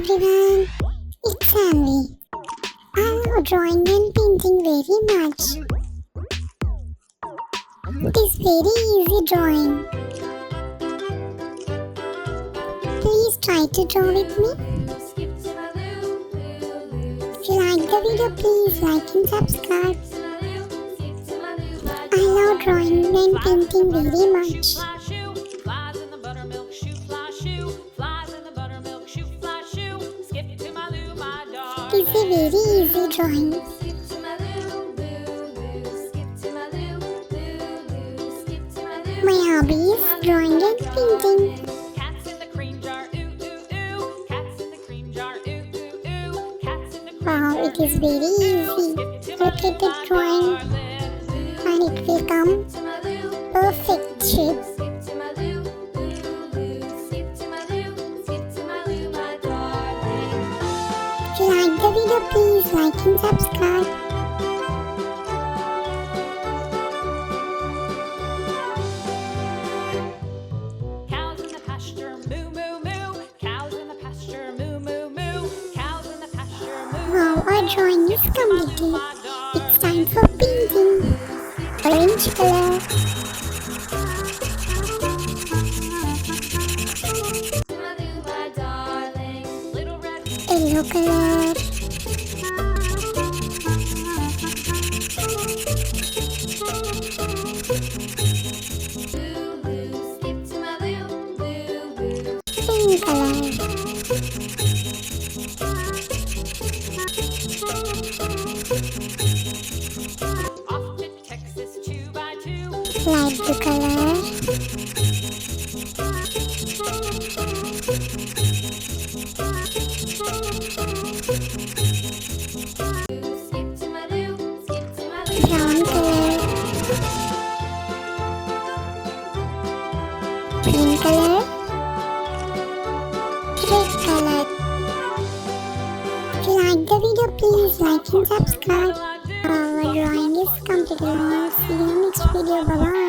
everyone, it's Sanvi. I love drawing and painting very much. It is very easy drawing. Please try to draw with me. If you like the video, please like and subscribe. I love drawing and painting very much. It's a very easy drawing. My hobby is drawing and painting. Wow, it is very easy. Look at the drawing and it will come perfect shape. If you like the video, please like and subscribe. Cows in the pasture, moo moo moo. Cows in the pasture, moo moo moo. Cows in the pasture, moo. Wow, our drawing is completed. It's time for painting. Orange color, My darling, little red. yellow color, Lulu, skip to my Lulu. pink color, Off to Texas 2 by 2. light blue color, Skip to my Lulu, skip to my Lulu. brown color, green color, red color. If you like the video, please like and subscribe. Our drawing is completed. See you next video. Bye bye.